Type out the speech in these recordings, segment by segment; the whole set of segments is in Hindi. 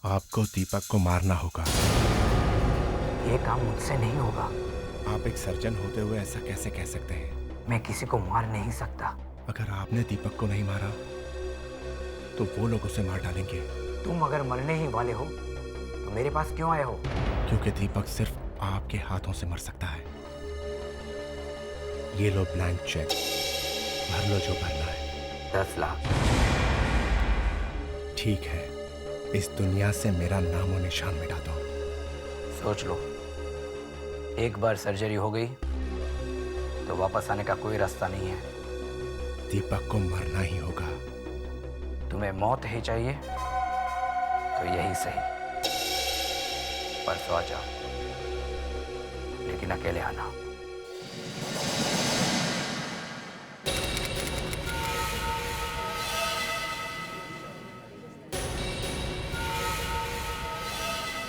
आपको दीपक को मारना होगा। ये काम मुझसे नहीं होगा। आप एक सर्जन होते हुए ऐसा कैसे कह सकते हैं? मैं किसी को मार नहीं सकता। अगर आपने दीपक को नहीं मारा तो वो लोग उसे मार डालेंगे। तुम अगर मरने ही वाले हो तो मेरे पास क्यों आए हो? क्योंकि दीपक सिर्फ आपके हाथों से मर सकता है। ये लो ब्लैंक चेक, भर लो जो भरना है। 10 लाख। ठीक है, इस दुनिया से मेरा नामो निशान मिटा दो। सोच लो, एक बार सर्जरी हो गई तो वापस आने का कोई रास्ता नहीं है। दीपक को मरना ही होगा। तुम्हें मौत ही चाहिए तो यही सही। परसों आ जाओ, लेकिन अकेले आना।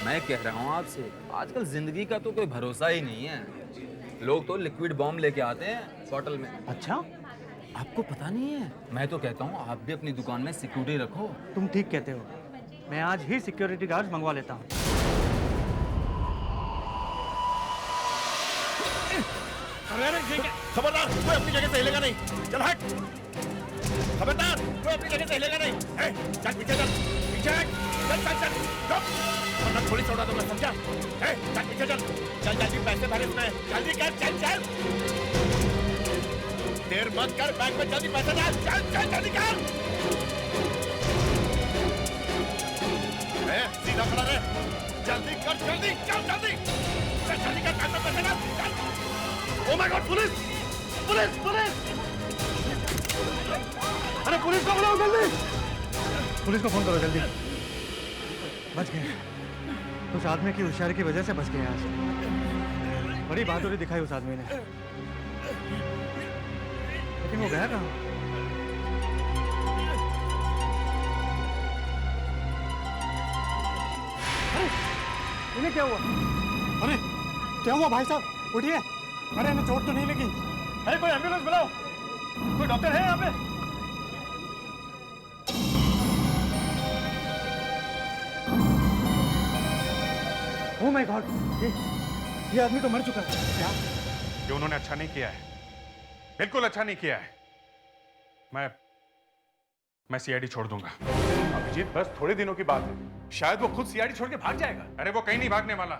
मैं कह रहा हूँ आपसे, आजकल जिंदगी का तो कोई भरोसा ही नहीं है। लोग तो लिक्विड बॉम्ब लेके आते हैं बॉटल में। अच्छा, आपको पता नहीं है? मैं तो कहता हूँ आप भी अपनी दुकान में सिक्योरिटी रखो। तुम ठीक कहते हो। मैं आज ही सिक्योरिटी गार्ड मंगवा लेता हूँ। खबरदार, कोई अपनी जगह से हिलेगा नहीं। चल हट। खबरदार, कोई अपनी जगह से हिलेगा नहीं। चल पीछे चल, पीछे हट। चल चल चल, चुप। वरना पुलिस उड़ा दूंगा, समझा? चल पीछे चल। चल जल्दी, पैसे भरे इसमें। जल्दी कर, चल चल। देर मत कर, बैंक में जल्दी पैसे डाल। चल चल जल्दी कर। सीधा खड़ा रहे। जल्दी कर, जल्दी चल, जल्दी चल, जल्दी कर, बैंक में पैसे डाल। चल। Oh my God, police police police! अरे पुलिस को बुलाओ जल्दी! पुलिस को फोन करो जल्दी। बच गए। उस आदमी की होशियारी की वजह से बच गए आज। बड़ी बहादुरी दिखाई उस आदमी ने। लेकिन वो गया कहाँ? अरे इन्हें क्या हुआ? अरे क्या हुआ भाई साहब? उठिए। अरे इन्हें चोट तो नहीं लगी? अरे कोई एम्बुलेंस बुलाओ। कोई डॉक्टर है यहाँ पे? ओह माय गॉड, ये आदमी तो मर चुका है। क्या? कि उन्होंने अच्छा नहीं किया है, बिल्कुल अच्छा नहीं किया है। मैं सीआईडी छोड़ दूंगा। अभिजीत, बस थोड़े दिनों की बात है, शायद वो खुद सीआईडी छोड़ के भाग जाएगा। अरे वो कहीं नहीं भागने वाला।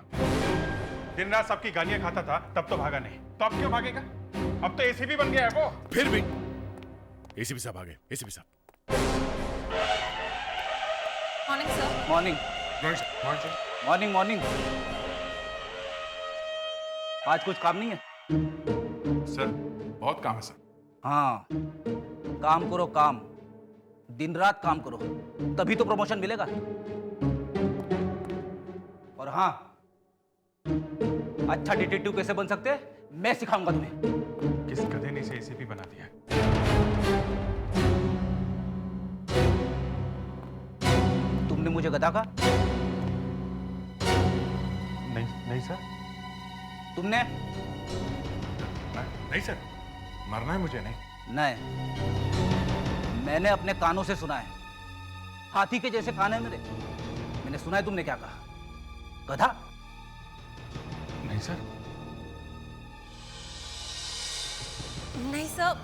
दिन रात सबकी गालियां खाता था, तब तो भागा नहीं, तो अब क्यों भागेगा? अब तो एसीपी बन गया है वो। फिर भी एसीपी साहब आ गए। एसीपी साहब, morning sir. Morning morning morning. आज कुछ काम नहीं है? सर बहुत काम है सर। हाँ, काम करो काम। दिन रात काम करो, तभी तो प्रमोशन मिलेगा। और हाँ, अच्छा डिटेक्टिव कैसे बन सकते हैं मैं सिखाऊंगा तुम्हें। किस गधे ने इसे एसीपी बना दिया? तुमने मुझे गधा कहा? नहीं सर। तुमने? नहीं सर, मरना है मुझे। नहीं, मैंने अपने कानों से सुना है। हाथी के जैसे कान है मेरे। मैंने सुना है तुमने क्या कहा। गधा? नहीं सर। नहीं सर।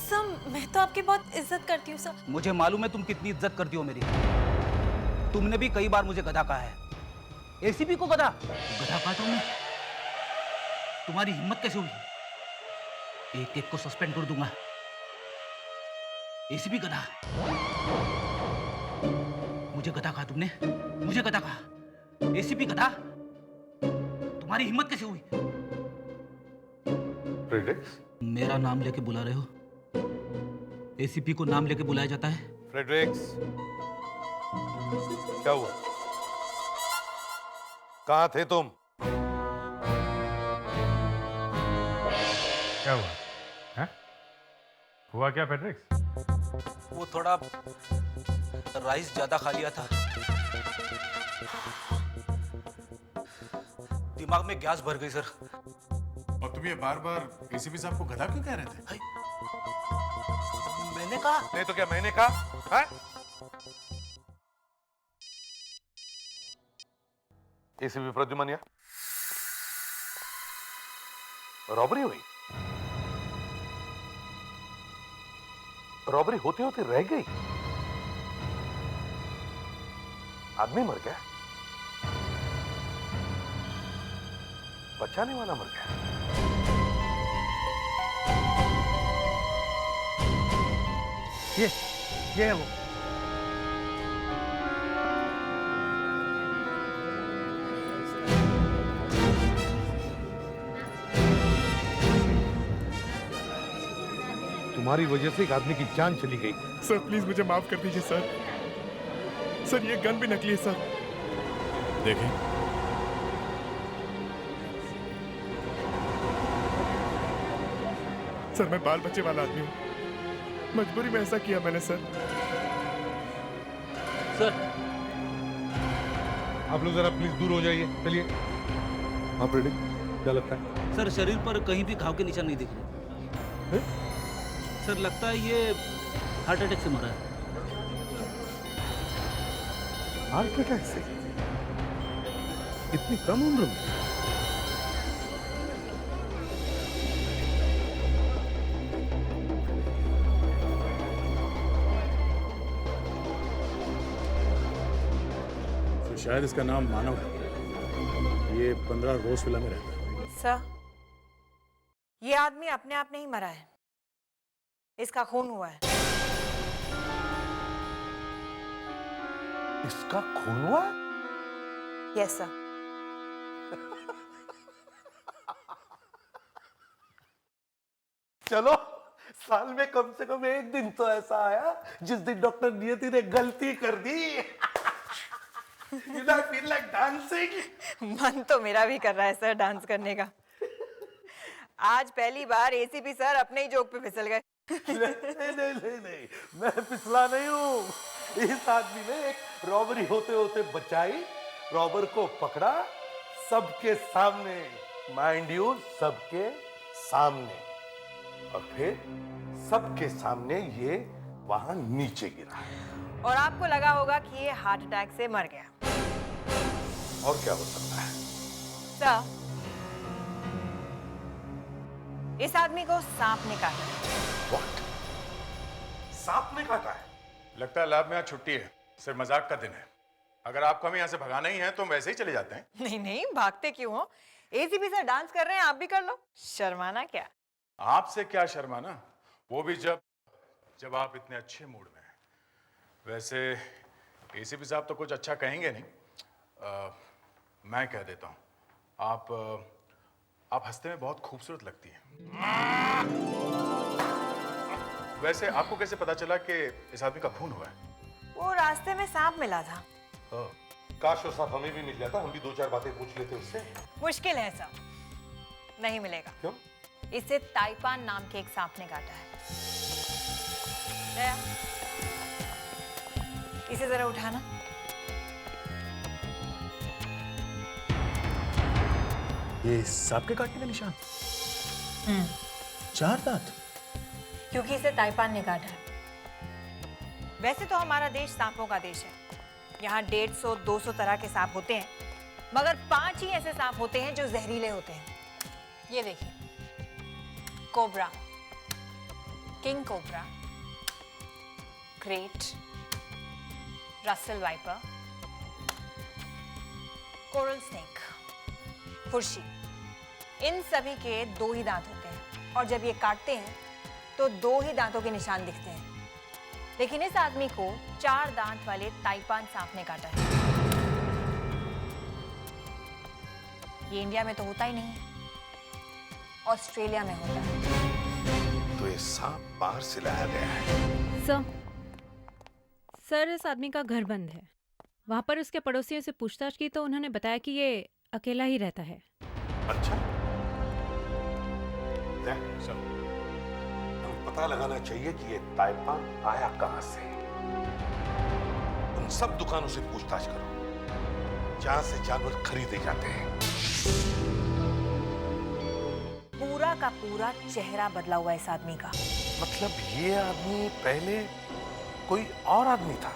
सर मैं तो आपकी बहुत इज्जत करती हूँ सर। मुझे मालूम है तुम कितनी इज्जत करती हो मेरी। तुमने भी कई बार मुझे गधा कहा है। एसीपी को गधा कहा तुमने? तुम्हारी हिम्मत कैसे हुई? एक एक को सस्पेंड कर दूंगा। एसीपी गधा, मुझे गधा कहा तुमने? मुझे गधा कहा? एसीपी गधा, तुम्हारी हिम्मत कैसे हुई? फ्रेडरिक्स? मेरा नाम लेके बुला रहे हो? एसीपी को नाम लेके बुलाया जाता है? फ्रेडरिक्स, क्या हुआ? कहाँ थे तुम? क्या हुआ? है? हुआ क्या फ्रेडरिक्स? वो थोड़ा राइस ज्यादा खा लिया था, दिमाग में गैस भर गई सर। और तुम ये बार बार एसीपी साहब को गधा क्यों कह रहे थे? मैंने कहा? नहीं तो क्या मैंने कहा? है? एसीपी प्रद्युमन, रॉबरी हुई? रॉबरी होते होते रह गई? आदमी मर गया? बचाने वाला मर गया? ये है वो। तुम्हारी वजह से एक आदमी की जान चली गई। सर प्लीज मुझे माफ कर दीजिए सर। सर ये गन भी नकली है सर। देखें। सर मैं बाल बच्चे वाला आदमी हूँ, मजबूरी में ऐसा किया मैंने सर। सर आप लोग जरा प्लीज दूर हो जाइए। चलिए। आप रेडी? क्या लगता है? सर शरीर पर कहीं भी घाव के निशान नहीं दिख रहे। सर लगता है ये हार्ट अटैक से मरा है। हार्ट अटैक से? इतनी कम उम्र में? तो शायद इसका नाम मानव है। ये 15 रोज विला में रहता है। सर, ये आदमी अपने आप नहीं मरा है, इसका खून हुआ है। इसका खून हुआ? Yes sir. चलो, साल में कम से कम एक दिन तो ऐसा आया जिस दिन डॉक्टर नियति ने गलती कर दी। You know, I feel like dancing. मन तो मेरा भी कर रहा है सर डांस करने का। आज पहली बार एसीपी सर अपने ही जोक पे फिसल गए। नहीं, मैं फिसला नहीं हूँ। इस आदमी ने एक रॉबरी होते होते बचाई, रॉबर को पकड़ा, सबके सामने, माइंड यू, सबके सामने, और फिर सबके सामने ये वहां नीचे गिरा। और आपको लगा होगा कि ये हार्ट अटैक से मर गया। और क्या हो सकता है? सर, इस आदमी को सांप ने काटा। What? सांप ने काटा है? लगता है लैब में आज छुट्टी है, सिर्फ मजाक का दिन है। अगर आपको हमें यहाँ से भगाना ही है तो हम वैसे ही चले जाते हैं। नहीं नहीं, भागते क्यों हो? एसीपी सर डांस कर रहे हैं, आप भी कर लो। शर्माना क्या? आपसे क्या शर्माना, वो भी जब आप इतने अच्छे मूड में हैं। वैसे एसीपी साहब तो कुछ अच्छा कहेंगे नहीं, मैं कह देता हूँ। आप हंसते में बहुत खूबसूरत लगती हैं। वैसे आपको कैसे पता चला कि इस आदमी का खून हुआ है? वो रास्ते में सांप मिला था। काश वो सांप हमें भी मिल जाता, हम भी दो चार बातें पूछ लेते उससे। मुश्किल है सर, नहीं मिलेगा। क्यों? इसे ताइपान नाम के एक सांप ने काटा है। इसे जरा उठाना। ये सांप के काटने का निशान? 4 दांत? क्योंकि इसे ताइपान ने काटा है। वैसे तो हमारा देश सांपों का देश है। यहाँ 150-200 तरह के सांप होते हैं, मगर 5 ही ऐसे सांप होते हैं जो जहरीले होते हैं। ये देखिए, cobra, king cobra, krait, Russell viper, coral snake, फुर्शी। इन सभी के 2 ही दांत होते हैं, और जब ये काटते हैं तो 2 ही दांतों के निशान दिखते हैं। लेकिन इस आदमी को 4 दांत वाले ताइपान सांप ने काटा है। ये इंडिया में तो होता ही नहीं, ऑस्ट्रेलिया में होता है। तो ये सांप बाहर से लाया गया है। सर, इस आदमी का घर बंद है। वहां पर उसके पड़ोसियों से पूछताछ की तो उन्होंने बताया कि ये अकेला ही रहता है। अच्छा, हमें पता लगाना चाहिए कि ये ताइपान आया कहां से। उन सब दुकानों से पूछताछ करो जहां से जानवर खरीदे जाते हैं। पूरा का पूरा चेहरा बदला हुआ इस आदमी का। मतलब ये आदमी पहले कोई और आदमी था?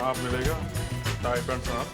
सांप मिलेगा, टाई पैंट सांप।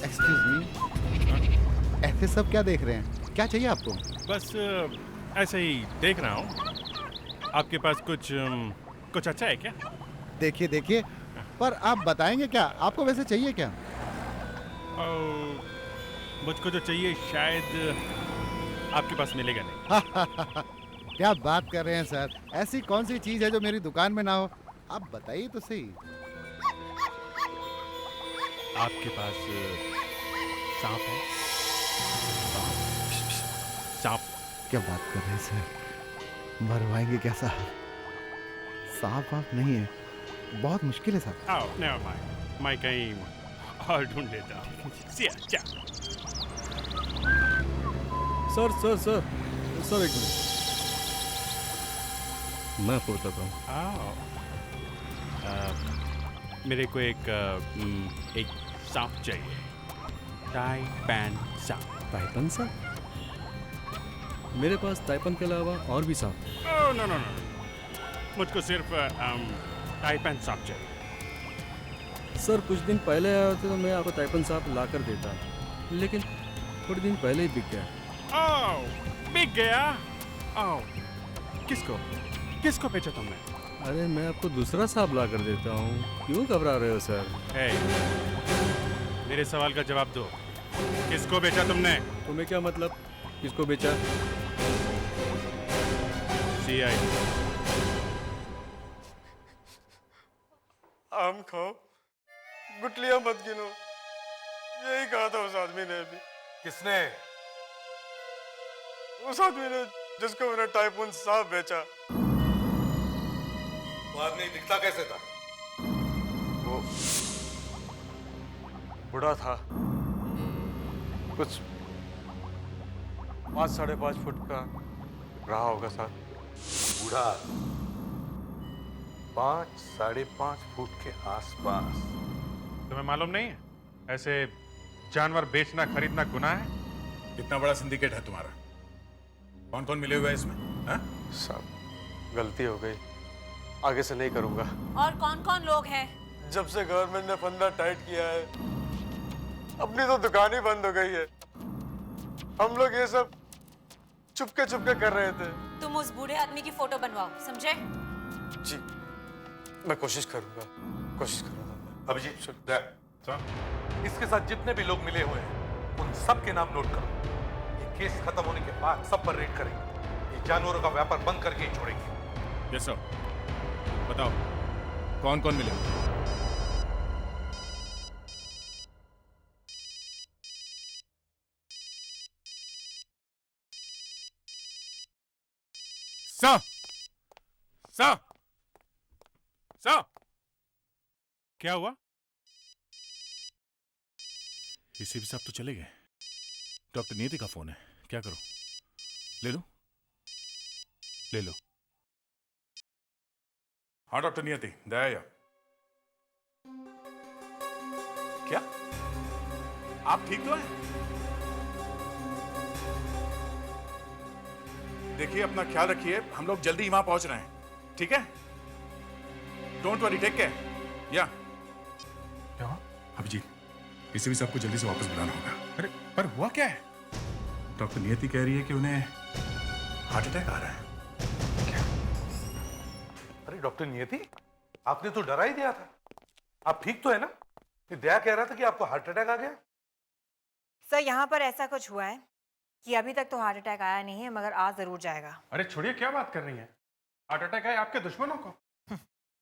एक्सक्यूज मी, ऐसे सब क्या देख रहे हैं? क्या चाहिए आपको? बस ऐसे ही देख रहा हूँ। आपके पास कुछ अच्छा है क्या? देखिए देखिए, पर आप बताएंगे क्या? आपको वैसे चाहिए क्या? मुझको जो चाहिए शायद आपके पास मिलेगा नहीं। क्या बात कर रहे हैं सर? ऐसी कौन सी चीज है जो मेरी दुकान में ना हो? आप बताइए तो सही। आपके पास सांप है? सांप? क्या बात कर रहे हैं सर? मरवाएंगे क्या साहब? सांप आप नहीं है, बहुत मुश्किल है साहब। आओ, नेवर माइंड, मैं कहीं और ढूंढ लेता हूँ। सर एक मिनट, मैं आपको बताता हूँ। मेरे को एक सांप चाहिए, टाई पैन सांप। ताइपन सांप? मेरे पास ताइपन के अलावा और भी सांप हैं। ओह नो, मुझको सिर्फ टाई पैन सांप चाहिए। सर कुछ दिन पहले आए होते तो मैं आपको ताइपन सांप ला कर देता, लेकिन थोड़े दिन पहले ही बिक गया। ओह, बिक गया? ओह, किसको बेचा तुमने? अरे मैं आपको दूसरा सांप ला कर देता हूँ, क्यों घबरा रहे हो सर? हे, मेरे सवाल का जवाब दो। किसको बेचा तुमने? तुम्हें क्या मतलब किसको बेचा? CI। आम खाओ, गुटलियां मत गिनो, यही कहा था उस आदमी ने अभी। किसने? उस आदमी ने जिसको मैंने टाइफून सांप बेचा। वो आदमी दिखता कैसे था? वो बूढ़ा था, कुछ 5-5.5 फुट का रहा होगा सर। बूढ़ा 5-5.5 फुट के आसपास। तुम्हें मालूम नहीं है ऐसे जानवर बेचना खरीदना गुनाह है? कितना बड़ा सिंडिकेट है तुम्हारा? कौन कौन मिले हुए हैं इसमें? हाँ? साहब गलती हो गई, आगे से नहीं करूंगा। और कौन कौन लोग हैं? जब से गवर्नमेंट ने फंदा टाइट किया है, अपनी तो दुकान ही बंद हो गई है। हम लोग ये सब चुपके कर रहे थे। तुम उस बूढ़े आदमी की फोटो बनवाओ, समझे? जी, मैं कोशिश करूंगा। अभिजीत, इसके साथ जितने भी लोग मिले हुए हैं उन सब के नाम नोट करो। ये केस खत्म होने के बाद सब पर रेड करेंगे। ये जानवरों का व्यापार बंद करके ही छोड़ेंगे। Yes sir. बताओ कौन कौन मिले? सर क्या हुआ? इसी भी साहब तो चले गए। डॉक्टर नियति का फोन है, क्या करूं? ले लो। हाँ डॉक्टर नियति, दया। क्या आप ठीक तो हैं? देखिए अपना ख्याल रखिए, हम लोग जल्दी ही वहां पहुंच रहे हैं, ठीक है? Don't worry, take care. या क्या हुआ? अभिजीत, इसे भी सबको जल्दी से वापस बुलाना होगा। अरे पर हुआ क्या है? डॉक्टर नियति कह रही है कि उन्हें हार्ट अटैक आ रहा है। क्या? अरे डॉक्टर नियति, आपने तो डरा ही दिया था। आप ठीक तो है ना? ये दया कह रहा था कि आपको हार्ट अटैक आ गया। सर यहाँ पर ऐसा कुछ हुआ है कि अभी तक तो हार्ट अटैक आया नहीं है, मगर आ जरूर जाएगा। अरे छोड़िए, क्या बात कर रही हैं? हार्ट अटैक है आपके दुश्मनों को।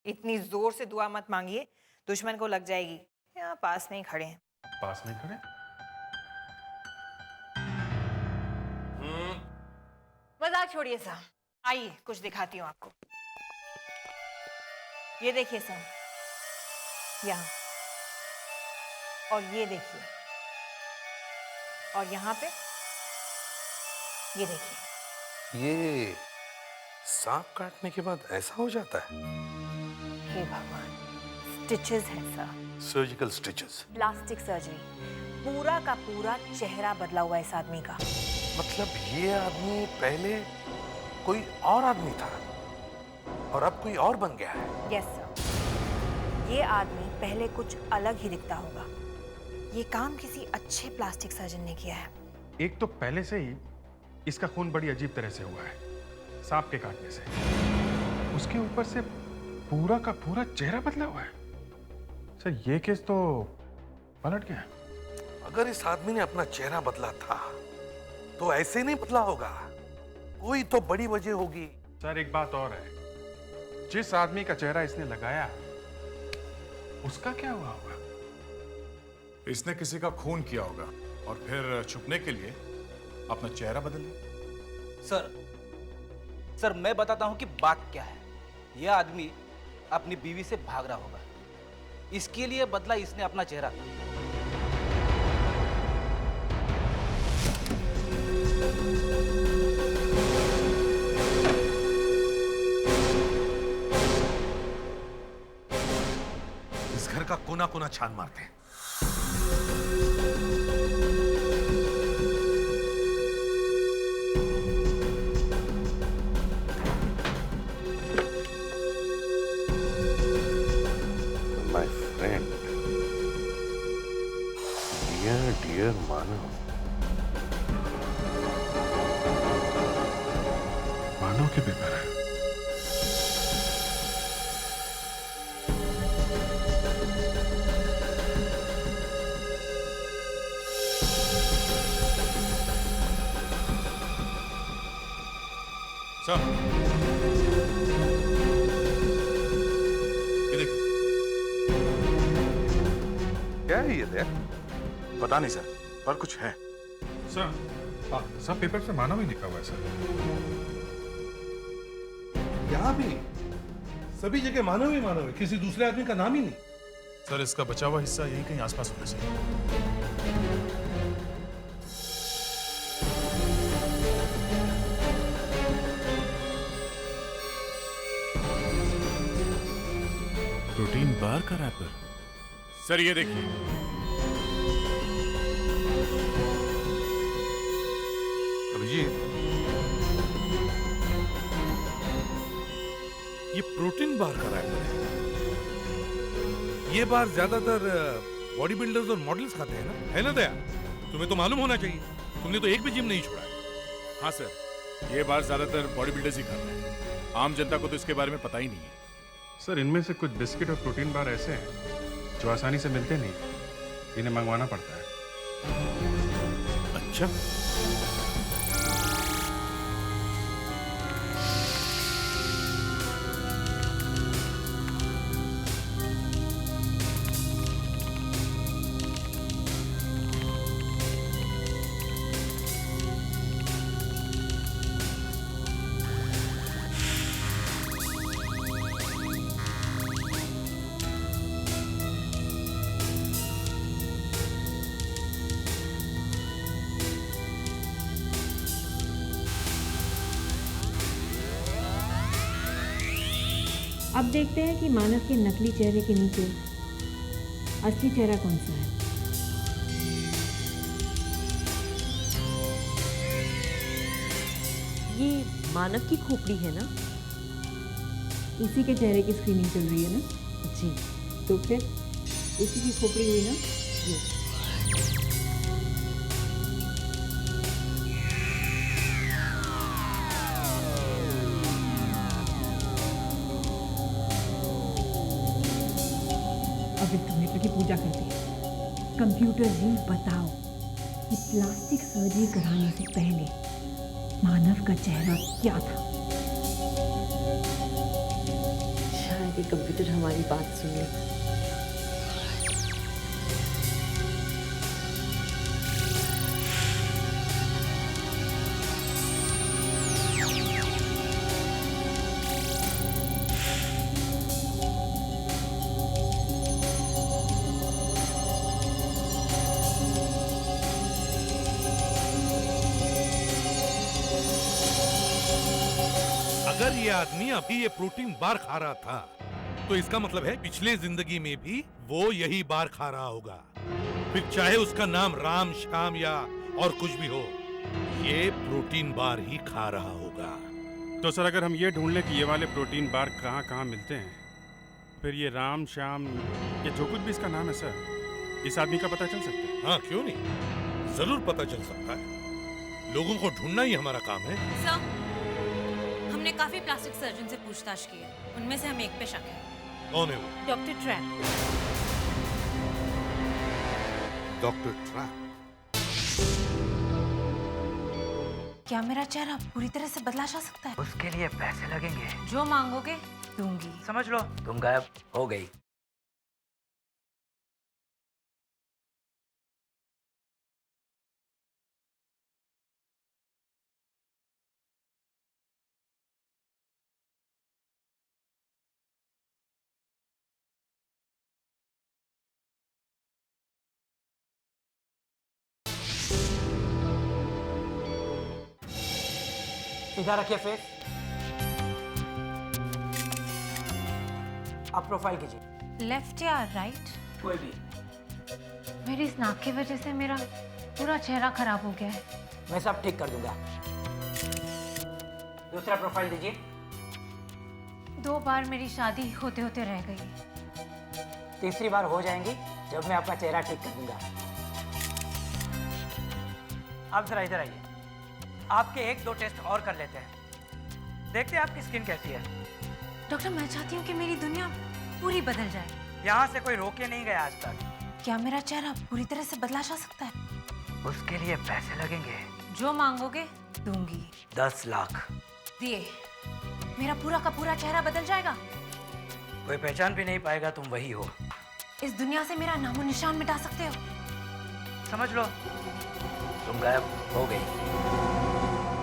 इतनी जोर से दुआ मत मांगिए, दुश्मन को लग जाएगी। यहाँ पास में ही खड़े हैं। पास में खड़े? मजाक छोड़िए साहब, आइए कुछ दिखाती हूँ आपको। ये देखिए साहब, यहाँ, और ये देखिए, और यहाँ पे ये देखिए। ये सांप काटने के बाद ऐसा हो जाता है? हे भगवान, स्टिचेस है साहब, सर्जिकल स्टिचेस। प्लास्टिक सर्जरी, पूरा का पूरा चेहरा बदला हुआ है इस आदमी का। मतलब ये आदमी पहले कोई और आदमी था और अब कोई और बन गया है? यस सर, ये आदमी पहले कुछ अलग ही दिखता होगा। ये काम किसी अच्छे प्लास्टिक सर्जन ने किया है। एक तो पहले से ही इसका खून बड़ी अजीब तरह से हुआ है, सांप के काटने से। उसके ऊपर से पूरा का पूरा चेहरा बदला हुआ है। सर ये केस तो पलट गया। अगर इस आदमी ने अपना चेहरा बदला था तो ऐसे नहीं बदला होगा, कोई तो बड़ी वजह होगी। सर एक बात और है, जिस आदमी का चेहरा इसने लगाया उसका क्या हुआ होगा? इसने किसी का खून किया होगा और फिर छुपने के लिए अपना चेहरा बदल लिया। सर मैं बताता हूं कि बात क्या है। यह आदमी अपनी बीवी से भाग रहा होगा, इसके लिए बदला इसने अपना चेहरा। इस घर का कोना कोना छान मारते हैं। My friend, dear मानव। मानव के पेपर है। सर ये देखिए। क्या है ये दे? पता नहीं सर, पर कुछ है। सर सब पेपर पे मानव ही लिखा हुआ है सर। यहाँ भी सभी जगह मानव ही मानव है, किसी दूसरे आदमी का नाम ही नहीं। सर इसका बचा हुआ हिस्सा यहीं कहीं आसपास होना चाहिए। प्रोटीन बार का रैपर। सर ये देखिए। अभिजीत, ये प्रोटीन बार का रैपर है। ये बार ज्यादातर बॉडी बिल्डर्स और मॉडल्स खाते हैं ना, है ना दया? तुम्हें तो मालूम होना चाहिए, तुमने तो एक भी जिम नहीं छोड़ा है। हाँ सर, ये बार ज्यादातर बॉडी बिल्डर्स ही खाते हैं, आम जनता को तो इसके बारे में पता ही नहीं है। सर इनमें से कुछ बिस्किट और प्रोटीन बार ऐसे हैं जो आसानी से मिलते नहीं, इन्हें मंगवाना पड़ता है। अच्छा, अब देखते हैं कि मानव के नकली चेहरे के नीचे असली चेहरा कौन सा है। ये मानव की खोपड़ी है ना? इसी के चेहरे की स्क्रीनिंग चल रही है ना? जी। तो फिर इसी की खोपड़ी हुई ना? जी। अब इस कंप्यूटर की पूजा करते हैं। कंप्यूटर जी बताओ कि प्लास्टिक सर्जरी कराने से पहले मानव का चेहरा क्या था? शायद ये कंप्यूटर हमारी बात सुन ले। अगर ये आदमी अभी ये प्रोटीन बार खा रहा था तो इसका मतलब है पिछले जिंदगी में भी वो यही बार खा रहा होगा। फिर चाहे उसका नाम राम श्याम या और कुछ भी हो, ये प्रोटीन बार ही खा रहा होगा। तो सर अगर हम ये ढूंढ लें कि ये वाले प्रोटीन बार कहाँ कहाँ मिलते हैं, फिर ये राम श्याम ये जो कुछ भी इसका नाम है सर, इस आदमी का पता चल सकता है? हाँ क्यों नहीं, जरूर पता चल सकता है। लोगों को ढूंढना ही हमारा काम है। सर, हमने काफी प्लास्टिक सर्जन से पूछताछ की है, उनमें से हमें एक पे शक है। कौन है वो? Doctor trap. Doctor trap? क्या मेरा चेहरा पूरी तरह से बदला जा सकता है? उसके लिए पैसे लगेंगे। जो मांगोगे दूंगी। समझ लो तुम गायब हो गई। सीधा रखिए फेस। अब प्रोफाइल कीजिए। लेफ्ट या राइट? कोई भी। मेरी इस नाक की वजह से मेरा पूरा चेहरा खराब हो गया है। मैं सब ठीक कर दूंगा। दूसरा प्रोफाइल दीजिए। 2 बार मेरी शादी होते होते रह गई। तीसरी बार हो जाएंगी जब मैं आपका चेहरा ठीक कर दूंगा। आप जरा इधर आइए, आपके 1-2 टेस्ट और कर लेते हैं, देखते हैं आपकी स्किन कैसी है। डॉक्टर, मैं चाहती हूँ कि मेरी दुनिया पूरी बदल जाए। यहाँ से कोई रोके नहीं गया आज तक। क्या मेरा चेहरा पूरी तरह से बदला जा सकता है? उसके लिए पैसे लगेंगे। जो मांगोगे दूंगी। 10 लाख दिए, मेरा पूरा का पूरा चेहरा बदल जाएगा। कोई पहचान भी नहीं पाएगा तुम वही हो। इस दुनिया से मेरा नामो निशान मिटा सकते हो। समझ लो तुम गायब हो गई।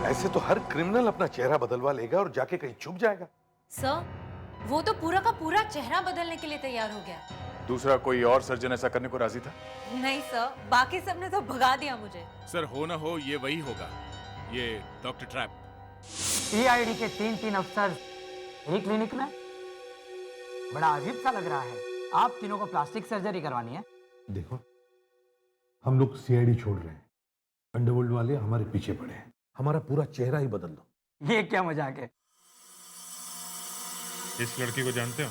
ऐसे तो हर क्रिमिनल अपना चेहरा बदलवा लेगा और जाके कहीं छुप जाएगा। सर, वो तो पूरा का पूरा चेहरा बदलने के लिए तैयार हो गया। दूसरा कोई और सर्जन ऐसा करने को राजी था? नहीं सर, बाकी सबने तो भगा दिया मुझे। सर हो ना हो ये वही होगा, ये डॉक्टर ट्रैप। सीआईडी के 3 अफसर एक क्लिनिक में, बड़ा अजीब सा लग रहा है। आप तीनों को प्लास्टिक सर्जरी करवानी है? देखो, हम लोग सीआईडी छोड़ रहे हैं, अंडरवर्ल्ड वाले हमारे पीछे पड़े हैं, हमारा पूरा चेहरा ही बदल दो। ये क्या मजाक है? इस लड़की को जानते हो?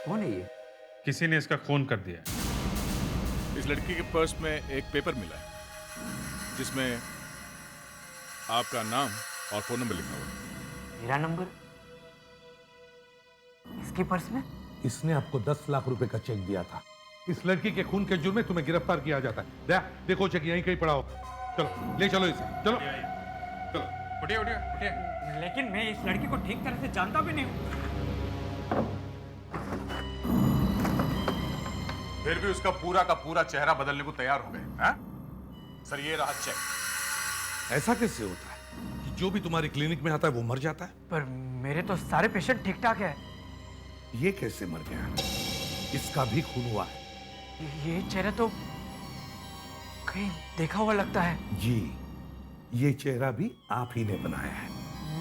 कौन है ये? किसी ने इसका खून कर दिया। इस लड़की के पर्स में एक पेपर मिला है जिसमें आपका नाम और फोन नंबर लिखा हुआ है। मेरा नंबर इसके पर्स में? इसने आपको 10 लाख रुपए का चेक दिया था। इस लड़की के खून के जुर्म में तुम्हें गिरफ्तार किया जाता है। देखो चेक यहीं कहीं पड़ा हो। चलो ले चलो इसे, चलो चलो। उठिए उठिए उठिए। लेकिन मैं इस लड़की को ठीक तरह से जानता भी नहीं हूँ। फिर भी उसका पूरा का पूरा चेहरा बदलने को तैयार हो गए हैं? सर ये रहा चेक। ऐसा कैसे होता है कि जो भी तुम्हारी क्लिनिक में आता है वो मर जाता है? पर मेरे तो सारे पेशेंट ठीक ठाक है। ये कैसे मर गया? इसका भी खून हुआ है। ये चेहरा तो कहीं देखा हुआ लगता है। जी, ये चेहरा भी आप ही ने बनाया है।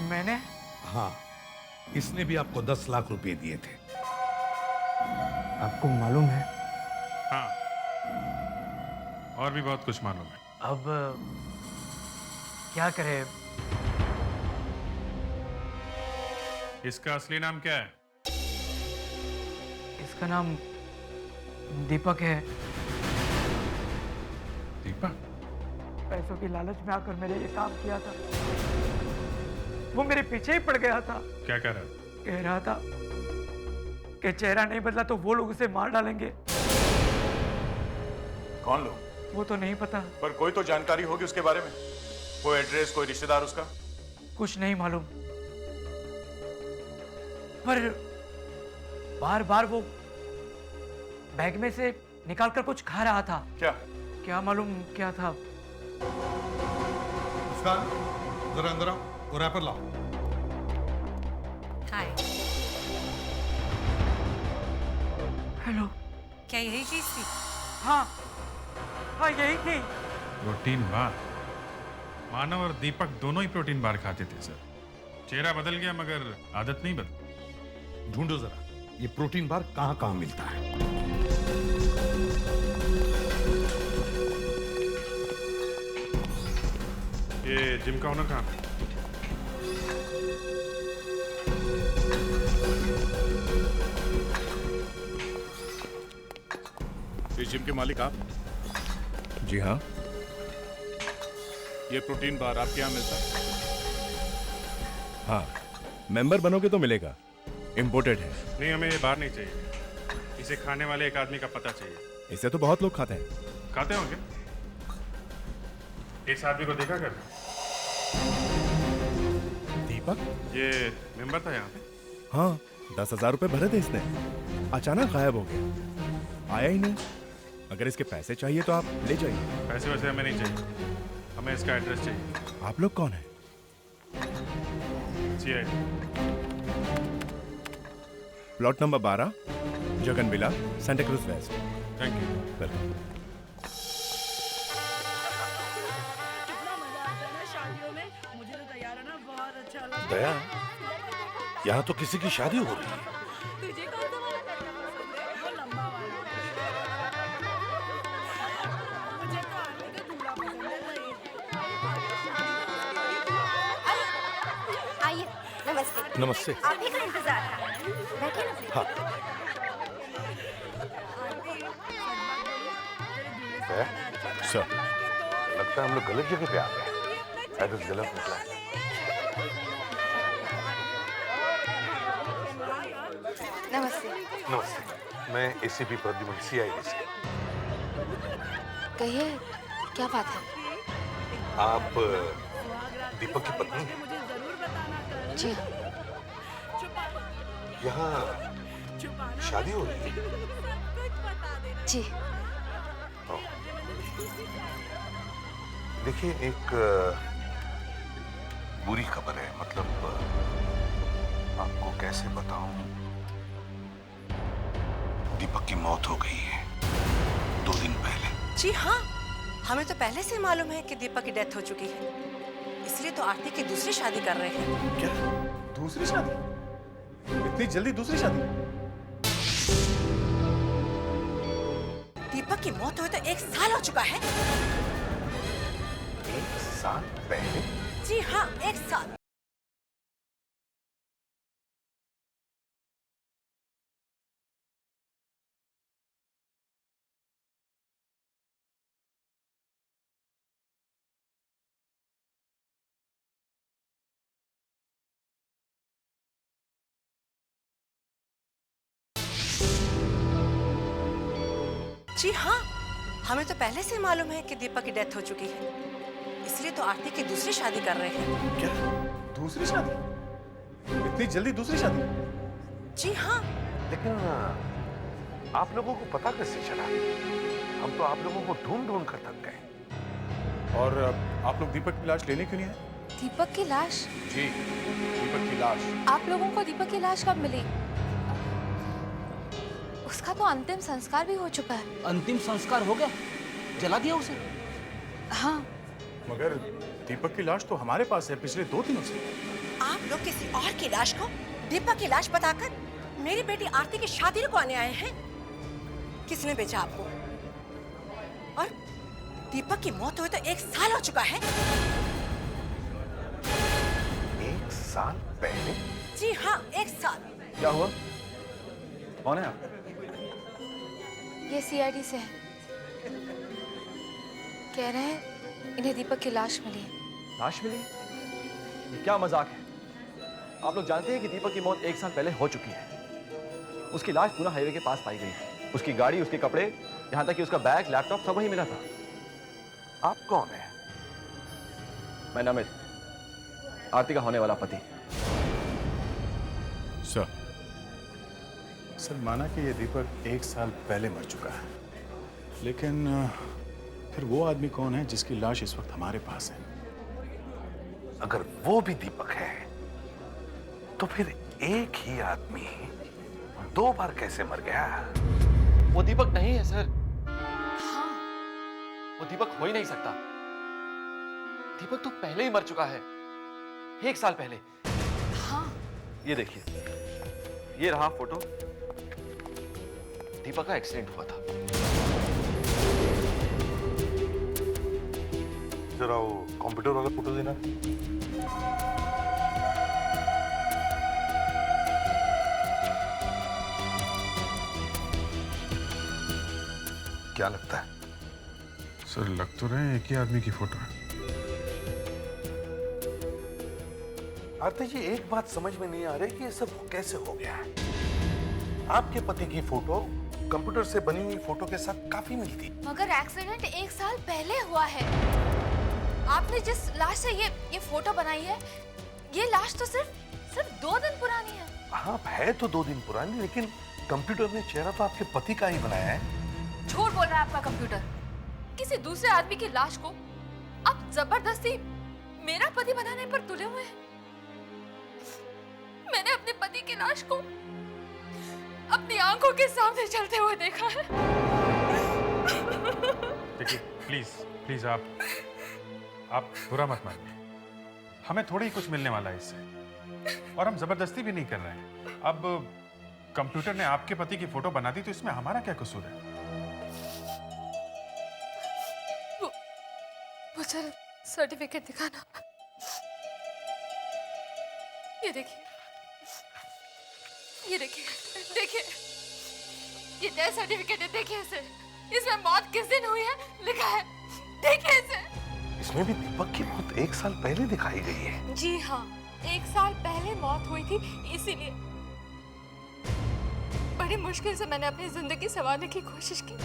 मैंने? हाँ, इसने भी आपको 10 लाख रुपए दिए थे। आपको मालूम है? हाँ, और भी बहुत कुछ मालूम है। अब क्या करे? इसका असली नाम क्या है? इसका नाम दीपक है। दीपक? पैसों की लालच में आकर मैंने ये काम किया था। वो मेरे पीछे ही पड़ गया था। क्या कह रहा है? कह रहा था कि चेहरा नहीं बदला तो वो लोग उसे मार डालेंगे। कौन लोग? वो तो नहीं पता। पर कोई तो जानकारी होगी उसके बारे में, कोई एड्रेस, कोई रिश्तेदार उसका? कुछ नहीं मालूम, पर बार बार वो बैग में से निकालकर कुछ खा रहा था। क्या मालूम क्या था। मुस्कान, जरा अंदर आओ और रैपर लाओ। हाय। हेलो। क्या यही चीज थी? हाँ हाँ, यही थी। Protein bar? मानव और दीपक दोनों ही प्रोटीन बार खाते थे सर। चेहरा बदल गया मगर आदत नहीं बदली। ढूंढो जरा ये प्रोटीन बार कहाँ कहाँ मिलता है। ये जिम का ओनर कहाँ है? इस जिम के मालिक आप? जी हाँ। ये प्रोटीन बार आपके यहाँ मिलता है? हाँ, मेंबर बनोगे तो मिलेगा। इम्पोर्टेड है। नहीं, हमें ये बार नहीं चाहिए। इसे खाने वाले एक आदमी का पता चाहिए। इसे तो बहुत लोग खाते हैं। खाते होंगे। इस आदमी को देखा कर। दीपक? ये मेंबर था यहाँ पे? हाँ, 10,000 रुपए भरे थे इसने, अचानक गायब हो गया, आया ही नहीं। अगर इसके पैसे चाहिए तो आप ले जाइए। पैसे वैसे हमें नहीं चाहिए, हमें इसका एड्रेस चाहिए। आप लोग कौन है? CID। Plot number 12, Jagan villa, Santa Cruz west. Thank you. Welcome. Daya, यहाँ तो किसी की शादी हो रही है। आइए, नमस्ते। नमस्ते। आप ही का इंतजार कर रहे हैं। बैठिए ना प्लीज। हाँ। सर, लगता है हम लोग गलत जगह पे आ गए। एड्रेस गलत निकला है। नमस्ते। नमस्ते, मैं ACP प्रद्युमन CID से। कहिए, क्या बात है? आप दीपक की पत्नी हैं? जी हाँ। यहाँ शादी हो रही है? जी। देखिए, एक बुरी खबर है। मतलब आपको कैसे बताऊं, दीपक की मौत हो गई है 2 दिन पहले। जी हाँ, हमें तो पहले से मालूम है कि दीपक की डेथ हो चुकी है, इसलिए तो आरती की दूसरी शादी कर रहे हैं। क्या? दूसरी शादी? इतनी जल्दी दूसरी शादी? दीपक की मौत हुए तो 1 साल हो चुका है। 1 साल पहले? जी हाँ, 1 साल। जी हाँ, हमें तो पहले से मालूम है कि दीपक की डेथ हो चुकी है, इसलिए तो आरती की दूसरी शादी कर रहे हैं। क्या? दूसरी शादी? इतनी जल्दी दूसरी शादी? जी हाँ। लेकिन आप लोगों को पता कैसे चला? हम तो आप लोगों को ढूंढ ढूंढ कर थक गए। और आप लोग दीपक की लाश लेने क्यों नहीं आए? दीपक की लाश? जी, दीपक की लाश। आप लोगों को दीपक की लाश कब मिली? उसका तो अंतिम संस्कार भी हो चुका है। अंतिम संस्कार हो गया? जला दिया उसे? हाँ। मगर दीपक की लाश तो हमारे पास है पिछले 2 दिनों से। आप लोग किसी और की लाश को दीपक की लाश बताकर मेरी बेटी आरती की शादी रुकवाने आए हैं। किसने बेचा आपको? और दीपक की मौत हुई तो 1 साल हो चुका है। 1 साल पहले? जी हाँ, 1 साल। क्या हुआ? कौन है आप? ये CID से है। कह रहे हैं इन्हें दीपक की लाश मिली है। लाश मिली? ये क्या मजाक है? आप लोग जानते हैं कि दीपक की मौत 1 साल पहले हो चुकी है। उसकी लाश पूना हाईवे के पास पाई गई। उसकी गाड़ी, उसके कपड़े, यहाँ तक कि उसका बैग, लैपटॉप सब वहीं मिला था। आप कौन है? मैं नमित, आरती का होने वाला पति। सर, माना कि ये दीपक 1 साल पहले मर चुका है, लेकिन फिर वो आदमी कौन है जिसकी लाश इस वक्त हमारे पास है? अगर वो भी दीपक है तो फिर एक ही आदमी 2 बार कैसे मर गया? वो दीपक नहीं है सर। वो दीपक हो ही नहीं सकता। दीपक तो पहले ही मर चुका है, 1 साल पहले। हाँ। ये देखिए, ये रहा फोटो, दीपक का एक्सीडेंट हुआ था। जरा वो कंप्यूटर वाला फोटो देना। क्या लगता है? सर लग तो रहे हैं एक ही आदमी की फोटो है। आरती जी, एक बात समझ में नहीं आ रही कि ये सब कैसे हो गया है। आपके पति की फोटो कंप्यूटर से बनी हुई फोटो के साथ काफी मिलती। मगर एक्सीडेंट 1 साल पहले हुआ है। आपने जिस लाश से ये फोटो बनाई है, ये लाश तो सिर्फ 2 दिन पुरानी है। हाँ, है तो 2 दिन पुरानी, लेकिन कंप्यूटर ने चेहरा तो आपके पति का ही बनाया है। झूठ बोल रहा है आपका कंप्यूटर। किसी दूसरे आदमी की लाश को आप जबरदस्ती मेरा पति बनाने पर तुले हुए हैं। मैंने अपने पति की लाश को अपनी आंखों के सामने चलते हुए देखा है। देखिए प्लीज आप बुरा मत मानिए। हमें थोड़ी ही कुछ मिलने वाला है इससे, और हम जबरदस्ती भी नहीं कर रहे हैं। अब कंप्यूटर ने आपके पति की फोटो बना दी तो इसमें हमारा क्या कसूर है? मुझे सर्टिफिकेट दिखाना। ये देखिए, ये डेथ सर्टिफिकेट है। देखिए इसे, इसमें मौत किस दिन हुई है लिखा है। देखिए इसे। इसमें भी दीपक की मौत 1 साल पहले दिखाई गई है। जी हाँ, 1 साल पहले मौत हुई थी, इसीलिए बड़ी मुश्किल से मैंने अपनी जिंदगी संवारने की कोशिश की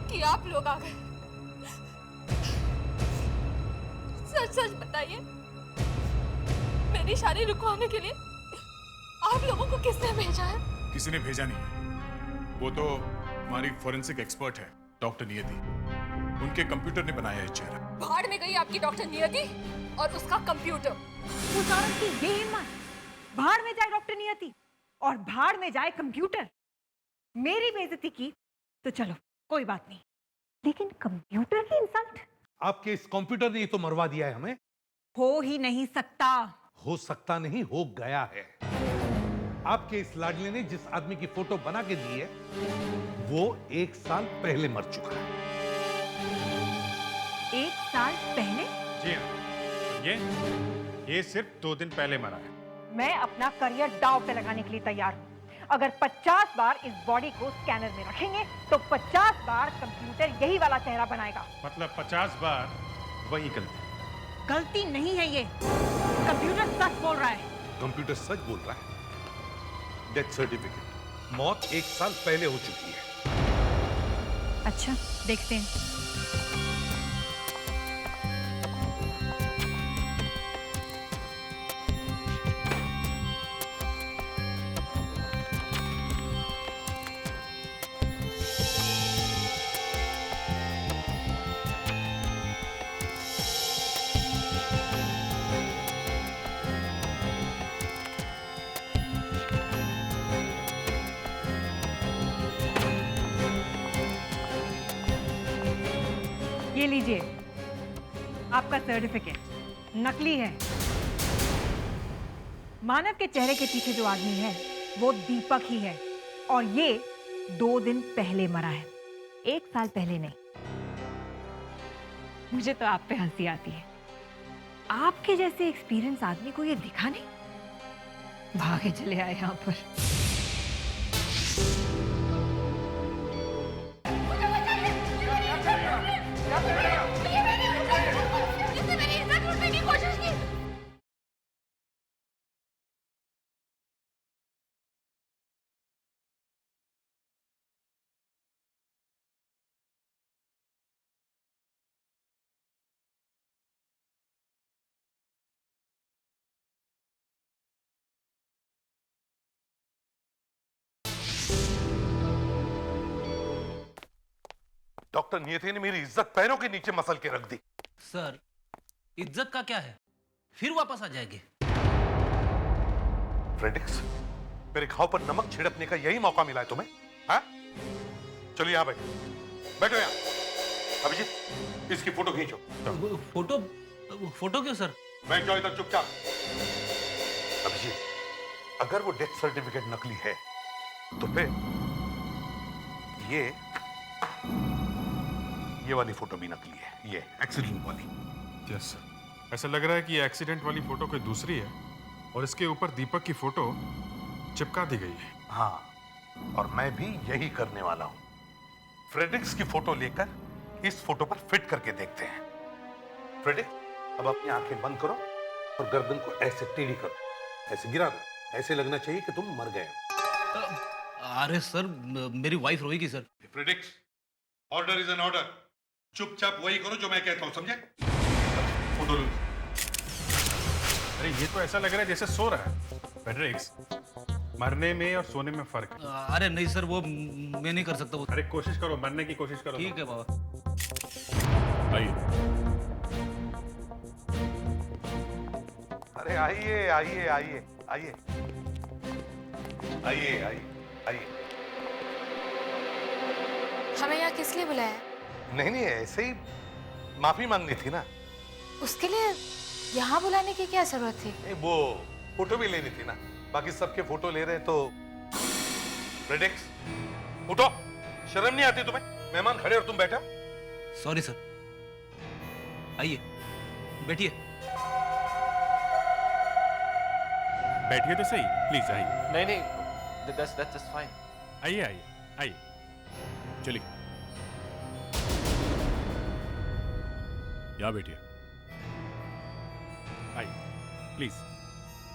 कि आप लोग आ गए। सच बताइए, मेरी शादी रुकवाने के लिए आप लोगों को किसने भेजा है? किसी ने भेजा नहीं है, वो तो हमारी फोरेंसिक एक्सपर्ट है डॉक्टर नियति। उनके कंप्यूटर ने बनाया है चेहरा। भाड़ में गई आपकी डॉक्टर नियति और उसका कंप्यूटर। उस औरत की ये हिम्मत, भाड़ में जाए डॉक्टर नियति और भाड़ में जाए कंप्यूटर। मेरी बेइज्जती की तो चलो कोई बात नहीं, लेकिन कंप्यूटर की इंसल्ट। आपके इस कंप्यूटर ने तो मरवा दिया है हमें। हो ही नहीं सकता। हो सकता नहीं, हो गया है। आपके इस लाडले ने जिस आदमी की फोटो बना के दी है वो 1 साल पहले मर चुका है। 1 साल पहले? जी हाँ, ये सिर्फ 2 दिन पहले मरा है। मैं अपना करियर दांव पे लगाने के लिए तैयार हूँ। अगर 50 बार इस बॉडी को स्कैनर में रखेंगे तो 50 बार कंप्यूटर यही वाला चेहरा बनाएगा। मतलब 50 बार वही गलती? गलती नहीं है ये, कंप्यूटर सच बोल रहा है। कंप्यूटर सच बोल रहा है। डेथ सर्टिफिकेट, मौत 1 साल पहले हो चुकी है। अच्छा, देखते हैं। ये लीजिए आपका सर्टिफिकेट, नकली है। मानव के चेहरे के पीछे जो आदमी है वो दीपक ही है, और ये 2 दिन पहले मरा है, 1 साल पहले नहीं। मुझे तो आप पे हंसी आती है। आपके जैसे एक्सपीरियंस आदमी को ये दिखा नहीं, भागे चले आए यहाँ पर। डॉक्टर नियति ने मेरी इज्जत पैरों के नीचे मसल के रख दी। सर, इज्जत का क्या है, फिर वापस आ जाएंगे। फ्रेडिक्स, मेरे घाव पर नमक छिड़कने का यही मौका मिला है तुम्हें? हाँ? चलो यहाँ बैठो, बैठो यहाँ। अभिजीत इसकी फोटो खींचो। फोटो फोटो क्यों सर? बैठ जाओ इधर चुपचाप। अभिजीत, अगर वो डेथ सर्टिफिकेट नकली है तो फिर ये वाली फोटो भी नकली है, ये एक्सीडेंट वाली। यस सर, ऐसा लग रहा है कि ये एक्सीडेंट वाली फोटो कोई दूसरी है और इसके ऊपर दीपक की फोटो चिपका दी गई है। हाँ, और मैं भी यही करने वाला हूं। फ्रेडरिक्स की फोटो लेकर इस फोटो पर फिट करके देखते हैं। फ्रेडरिक्स, अब अपनी आंखें बंद करो और गर्दन को ऐसे टेढ़ी करो, ऐसे गिरा दो, ऐसे लगना चाहिए कि तुम मर गए हो। अरे सर, मेरी वाइफ रोएगी sir. Fredericks, order is an order. चुपचाप वही करो जो मैं कहता हूं, समझे? फोटो लो। अरे ये तो ऐसा लग रहा है जैसे सो रहा है। फ्रेडरिक्स, मरने में और सोने में फर्क है। अरे नहीं सर, वो मैं नहीं कर सकता वो। अरे कोशिश करो, मरने की कोशिश करो। ठीक है बाबा। आइए। अरे आइए आइए आइए आइए आइए आइए आइए। हमें यहाँ किस लिए बुलाया है? नहीं नहीं, ऐसे ही माफी मांगनी थी ना। उसके लिए यहाँ बुलाने की क्या जरूरत थी? वो फोटो भी लेनी थी ना, बाकी सबके फोटो ले रहे हैं तो। फ्रेडरिक्स, उठो, शर्म नहीं आती तुम्हें? मेहमान खड़े और तुम बैठे हो। Sorry sir. आइए, बैठिए। बैठिए तो सही, प्लीज आइए। नहीं नहीं, that's just fine. आइए आइए आइए, चलिए यहाँ बैठिए। आइए प्लीज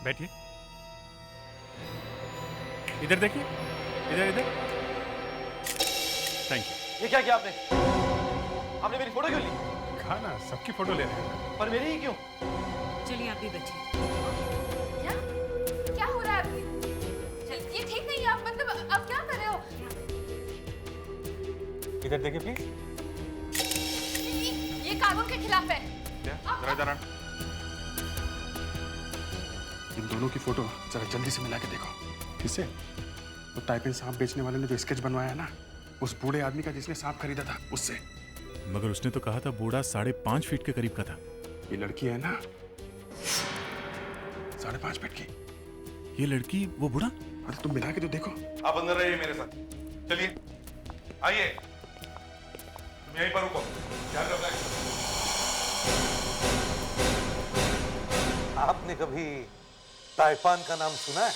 बैठिए। इधर देखिए, इधर इधर। Thank you. ये क्या किया आपने? आपने मेरी फोटो क्यों ली? कहा ना, सबकी फोटो ले रहे हैं। पर मेरी ही क्यों? चलिए आप भी बैठिए। क्या हो रहा है अभी? ये ठीक नहीं है। आप मतलब अब क्या कर रहे हो? इधर देखिए प्लीज। ये कानून के खिलाफ है। जरा जरा इन दोनों की फोटो जरा जल्दी से मिला के देखो। किससे? वो टाइपिंग सांप बेचने वाले ने जो स्केच बनवाया है ना, उस बूढ़े आदमी का जिसने सांप खरीदा था, उससे। मगर उसने तो कहा था बूढ़ा 5.5 फीट के करीब का था। ये लड़की है ना 5.5 फीट की। ये लड़की, वो बूढ़ा? अरे तुम मिला के तो देखो। आप अंदर रहिए मेरे साथ, चलिए आइए। तुम यहीं पर रुको, ध्यान रखना। आपने कभी ताइपान का नाम सुना है?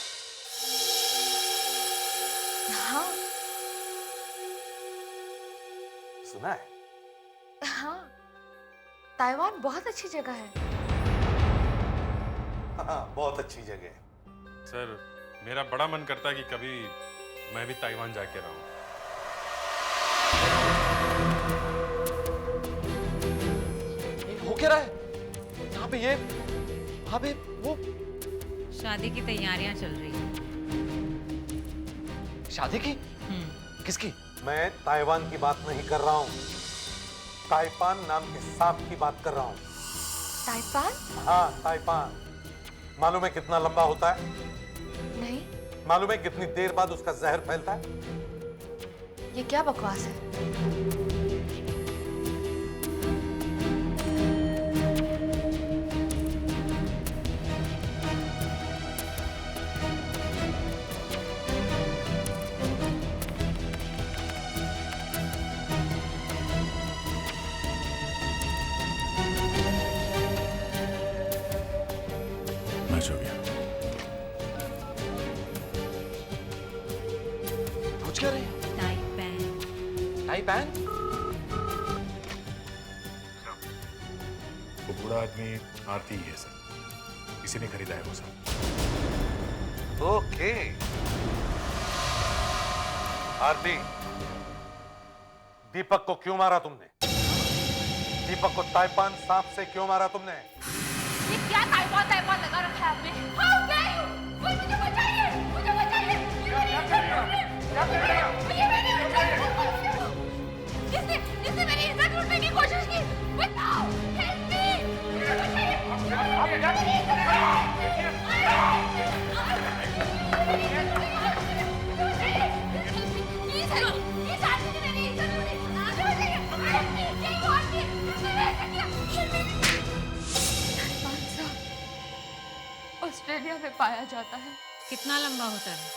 हाँ। सुना है? हाँ, ताइवान बहुत अच्छी जगह है। हाँ, बहुत अच्छी जगह है। सर, मेरा बड़ा मन करता है कि कभी मैं भी ताइवान जाके रहूं। हो क्या रहा है यहाँ पे? ये वहाँ पे वो शादी की तैयारियां चल रही हैं। शादी की? किसकी? मैं ताइवान की बात नहीं कर रहा हूँ, ताइपान नाम के सांप की बात कर रहा हूँ। ताइपान? हाँ, ताइपान। मालूम है कितना लंबा होता है? नहीं। मालूम है कितनी देर बाद उसका जहर फैलता है? ये क्या बकवास है? मैच हो गया। कुछ क्या रही? ताइपान? वो बूढ़ा आदमी आरती ही है सर, किसी ने खरीदा है वो सब। ओके। आरती, दीपक को क्यों मारा तुमने? दीपक को ताइपान सांप से क्यों मारा तुमने? ये क्या ताइवान लगा रखा है आपने? How dare you? मुझे बचाइए! मुझे बचाइए! जिसने मेरी इज्जत लूटने की कोशिश की, बताओ! Help me! मुझे बचाइए! Please help! ये आदमी ने मेरी इज्जत लूटी! मुझे बचाइए! Help me! ऑस्ट्रेलिया में पाया जाता है। कितना लंबा होता है?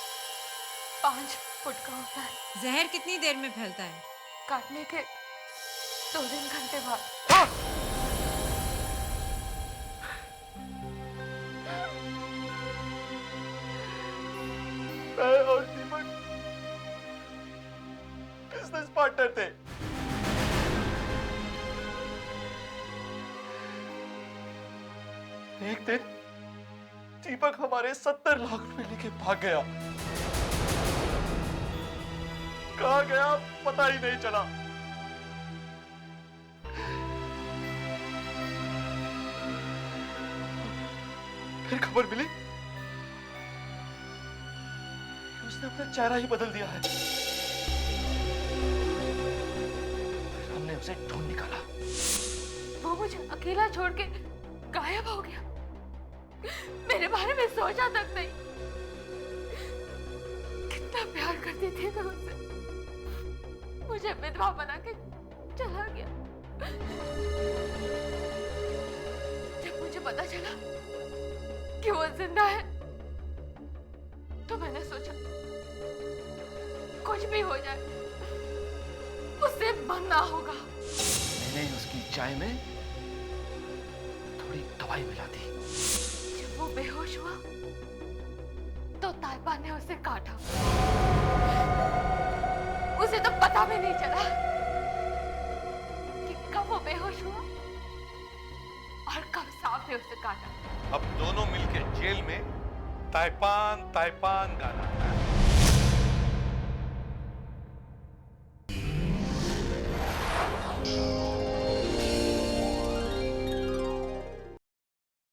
5 फुट का होता है। जहर कितनी देर में फैलता है? काटने के 2-3 घंटे बाद। मैं और दीपक बिजनेस पार्टनर थे। एक दिन दीपक हमारे 70 लाख रुपए लेके भाग गया। कहाँ गया पता ही नहीं चला। फिर खबर मिली उसने अपना चेहरा ही बदल दिया है। फिर हमने उसे ढूंढ निकाला। वो मुझे अकेला छोड़ के गायब हो गया। मेरे बारे में सोचा तक नहीं। कितना प्यार करती थी मैं उससे। मुझे विधवा बना के चला गया। जब मुझे पता चला कि वो जिंदा है तो मैंने सोचा कुछ भी हो जाए उससे मरना होगा। मैंने उसकी चाय में थोड़ी दवाई मिला दी। जब वो बेहोश हुआ तो ताइपा ने उसे काटा। उसे तो पता भी नहीं चला कि कब वो बेहोश हुआ और कब सांप ने उसे काटा। अब दोनों मिलके जेल में ताइपान ताइपान गाना।